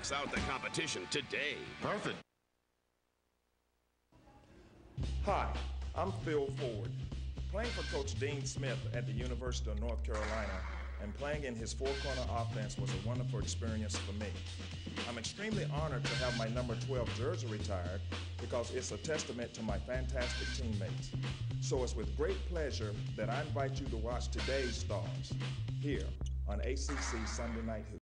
tops out the competition today. Perfect. Hi, I'm Phil Ford. Playing for Coach Dean Smith at the University of North Carolina and playing in his four-corner offense was a wonderful experience for me. I'm extremely honored to have my number 12 jersey retired because it's a testament to my fantastic teammates. So it's with great pleasure that I invite you to watch today's stars here on ACC Sunday Night Hoops.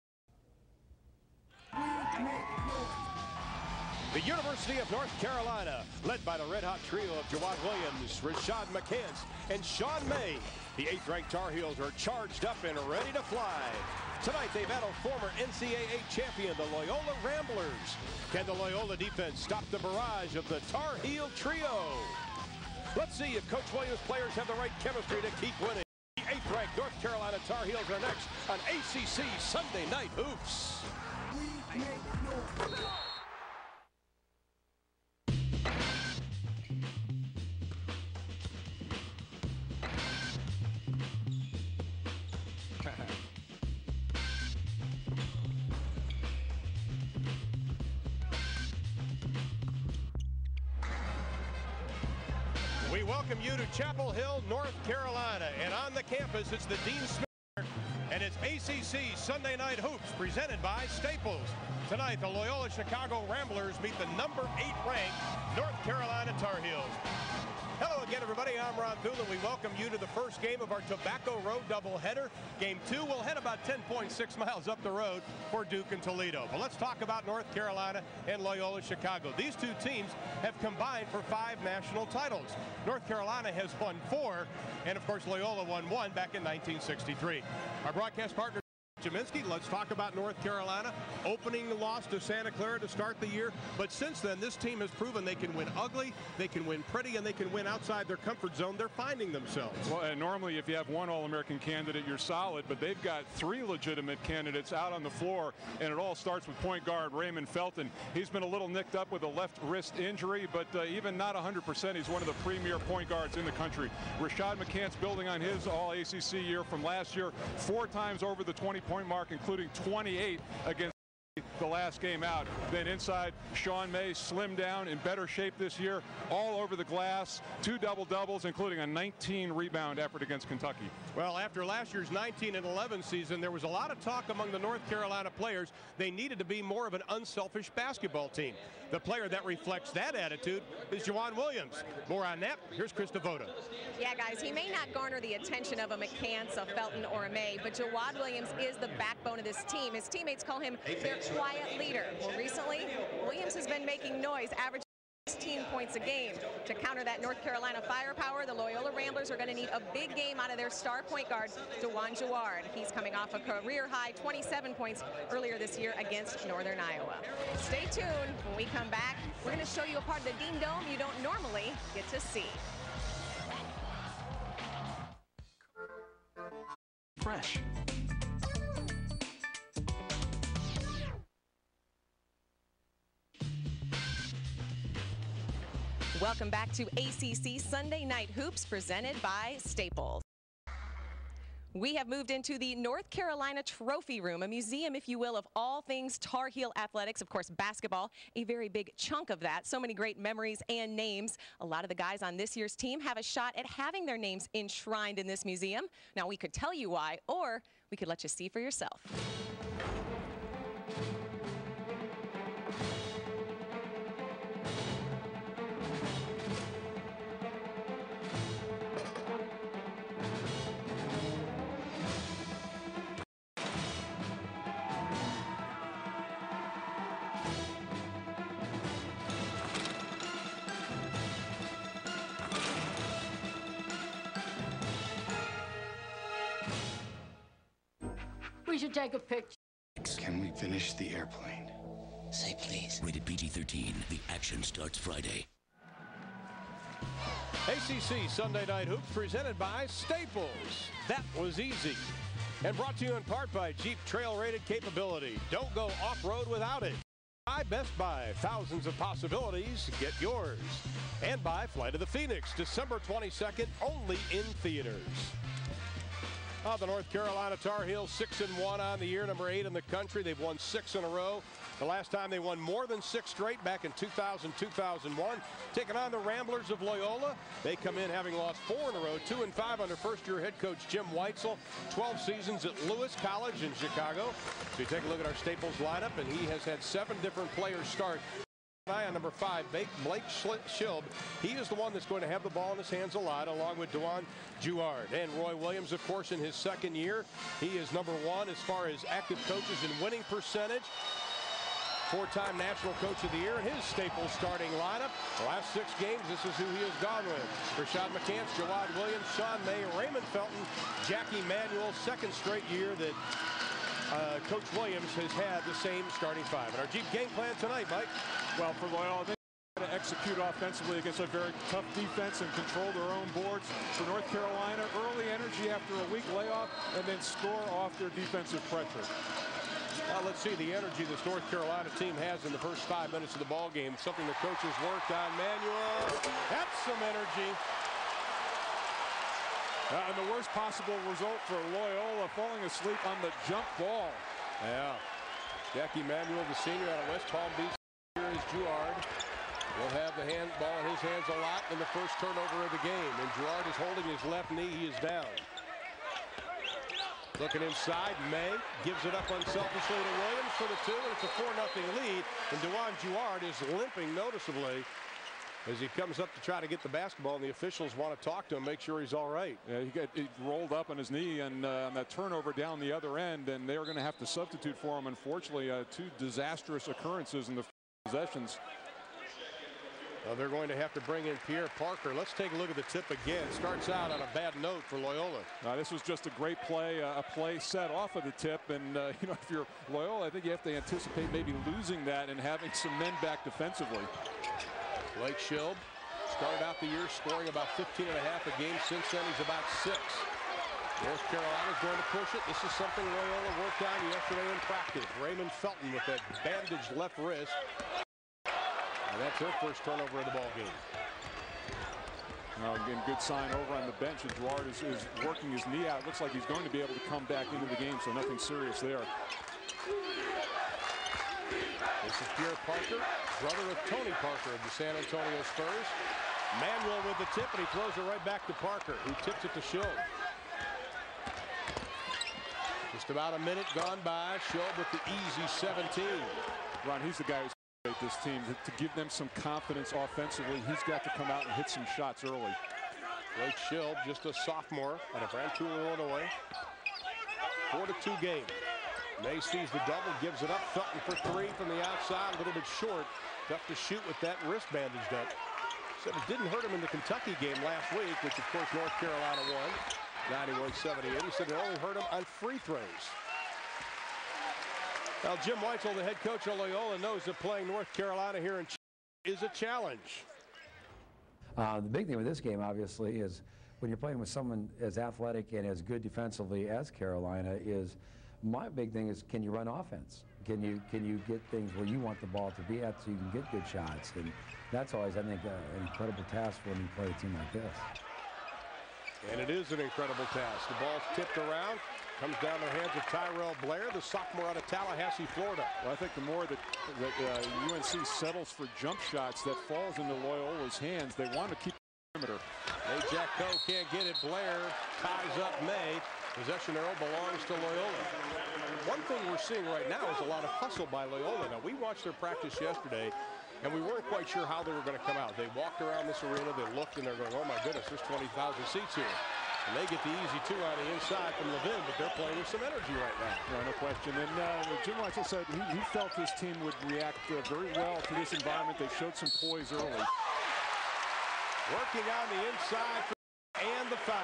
The University of North Carolina, led by the red-hot trio of Jawad Williams, Rashad McCants, and Sean May. The 8th-ranked Tar Heels are charged up and ready to fly. Tonight, they battle former NCAA champion, the Loyola Ramblers. Can the Loyola defense stop the barrage of the Tar Heel trio? Let's see if Coach Williams' players have the right chemistry to keep winning. The 8th-ranked North Carolina Tar Heels are next on ACC Sunday Night Hoops. We welcome you to Chapel Hill, North Carolina, and on the campus it's the Dean Smith and it's ACC Sunday Night Hoops presented by Staples. Tonight the Loyola Chicago Ramblers meet the number 8-ranked North Carolina Tar Heels. Hello again, everybody. I'm Ron Thulin. We welcome you to the first game of our Tobacco Road doubleheader. Game 2 will head about 10.6 miles up the road for Duke and Toledo. But let's talk about North Carolina and Loyola Chicago. These two teams have combined for 5 national titles. North Carolina has won 4, and of course Loyola won 1 back in 1963. Our broadcast partner, Jaminski, let's talk about North Carolina. Opening the loss to Santa Clara to start the year, but since then this team has proven they can win ugly, they can win pretty, and they can win outside their comfort zone. They're finding themselves. Well, and normally if you have one All-American candidate, you're solid, but they've got 3 legitimate candidates out on the floor, and it all starts with point guard Raymond Felton. He's been a little nicked up with a left wrist injury, but even not 100%, he's one of the premier point guards in the country. Rashad McCants building on his All-ACC year from last year, 4 times over the 20-point mark, including 28 against the last game out. Then inside, Sean May slimmed down, in better shape this year, all over the glass, 2 double-doubles, including a 19-rebound effort against Kentucky. Well, after last year's 19-11 season, there was a lot of talk among the North Carolina players. They needed to be more of an unselfish basketball team. The player that reflects that attitude is Jawad Williams. More on that, here's Chris Devoto. Yeah, guys, he may not garner the attention of a McCants, a Felton, or a May, but Jawad Williams is the backbone of this team. His teammates call him their quiet leader. Well, recently, Williams has been making noise, averaging 16 points a game. To counter that North Carolina firepower, the Loyola Ramblers are going to need a big game out of their star point guard, Dewan Jawad. He's coming off a career-high 27 points earlier this year against Northern Iowa. Stay tuned. When we come back, we're going to show you a part of the Dean Dome you don't normally get to see. Fresh. Welcome back to ACC Sunday Night Hoops presented by Staples. We have moved into the North Carolina Trophy Room, a museum, if you will, of all things Tar Heel athletics. Of course, basketball, a very big chunk of that. So many great memories and names. A lot of the guys on this year's team have a shot at having their names enshrined in this museum. Now, we could tell you why, or we could let you see for yourself. We should take a picture. Can we finish the airplane? Say please. Rated PG-13. The action starts Friday. ACC Sunday Night Hoops presented by Staples. That was easy. And brought to you in part by Jeep Trail Rated Capability. Don't go off-road without it. By Best Buy, thousands of possibilities, get yours. And by Flight of the Phoenix, December 22nd, only in theaters. The North Carolina Tar Heels 6-1 on the year, number 8 in the country. They've won 6 in a row. The last time they won more than 6 straight back in 2000-2001. Taking on the Ramblers of Loyola. They come in having lost 4 in a row, 2-5 under first-year head coach Jim Weitzel. 12 seasons at Lewis College in Chicago. So you take a look at our Staples lineup, and he has had 7 different players start. On number 5, Blake Schilb. He is the one that's going to have the ball in his hands a lot, along with Dewan Juard. And Roy Williams, of course, in his second year. He is number 1 as far as active coaches in winning percentage. 4-time National Coach of the Year in his Staples starting lineup. The last 6 games, this is who he has gone with. Rashad McCants, Jawad Williams, Sean May, Raymond Felton, Jackie Manuel. Second straight year that Coach Williams has had the same starting 5. And our Jeep game plan tonight, Mike. Well, for Loyola, they got to execute offensively against a very tough defense and control their own boards. For North Carolina, early energy after a week layoff, and then score off their defensive pressure. Well, let's see the energy this North Carolina team has in the first 5 minutes of the ball game. Something the coaches worked on. Manuel, that's some energy. And the worst possible result for Loyola, falling asleep on the jump ball. Yeah. Jackie Manuel, the senior out of West Palm Beach. Here is Juard. He'll have the ball in his hands a lot in the first turnover of the game. And Juard is holding his left knee. He is down. Looking inside, May gives it up unselfishly to Williams for the 2, and it's a 4-0 lead. And Dewan Juard is limping noticeably as he comes up to try to get the basketball, and the officials want to talk to him, make sure he's all right. Yeah, he rolled up on his knee, and on that turnover down the other end, and they're going to have to substitute for him. Unfortunately, 2 disastrous occurrences in the possessions. Well, they're going to have to bring in Pierre Parker. Let's take a look at the tip again. Starts out on a bad note for Loyola. This was just a great play, a play set off of the tip. And, you know, if you're Loyola, I think you have to anticipate maybe losing that and having some men back defensively. Blake Schilb started out the year scoring about 15.5 a game. Since then, he's about 6. North Carolina's going to push it. This is something Loyola worked on yesterday in practice. Raymond Felton with that bandaged left wrist. And that's their first turnover of the ball game. Now, again, good sign over on the bench. And Juard is working his knee out. Looks like he's going to be able to come back into the game, so nothing serious there. This is Pierre Parker, brother of Tony Parker of the San Antonio Spurs. Manuel with the tip, and he throws it right back to Parker, who tips it to Schilb. Just about a minute gone by. Schilb with the easy 17. Ron, he's the guy who's this team to give them some confidence offensively. He's got to come out and hit some shots early. Blake Schilb, just a sophomore out of Rantoul, Illinois. 4-2 game. May sees the double, gives it up. Felton for 3 from the outside, a little bit short. Tough to shoot with that wrist bandaged up. Said it didn't hurt him in the Kentucky game last week, which of course North Carolina won, 91-78. He said it only hurt him on free throws. Well, Jim Weitzel, the head coach of Loyola, knows that playing North Carolina here in is a challenge. The big thing with this game, obviously, is when you're playing with someone as athletic and as good defensively as Carolina is, my big thing is, can you run offense? Can you get things where you want the ball to be at so you can get good shots? And that's always, I think, an incredible task when you play a team like this. And it is an incredible task. The ball's tipped around. Comes down to the hands of Tyrell Blair, the sophomore out of Tallahassee, Florida. Well, I think the more that UNC settles for jump shots that falls into Loyola's hands, they want to keep the perimeter. May Jack Coe can't get it. Blair ties up May. Possession arrow belongs to Loyola. One thing we're seeing right now is a lot of hustle by Loyola. Now, we watched their practice yesterday, and we weren't quite sure how they were going to come out. They walked around this arena, they looked, and they're going, oh my goodness, there's 20,000 seats here. And they get the easy 2 on the inside from Levin, but they're playing with some energy right now. Yeah, no question. And Jim Weitzel said he felt his team would react very well to this environment. They showed some poise early. Working on the inside and the foul.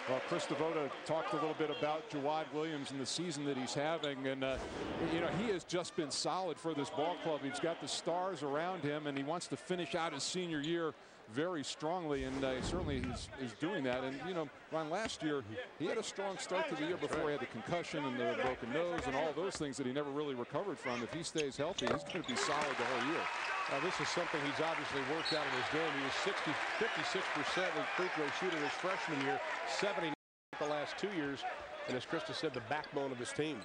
Well, Chris Devoto talked a little bit about Jawad Williams and the season that he's having. And, you know, he has just been solid for this ball club. He's got the stars around him, and he wants to finish out his senior year very strongly, and certainly is doing that. And, you know, Ron, last year, he had a strong start to the year before he had the concussion and the broken nose and all those those things that he never really recovered from. If he stays healthy, he's going to be solid the whole year. This is something he's obviously worked out in his game. He was 56% as free throw shooter his freshman year, 79% the last 2 years, and as Krista said, the backbone of his team.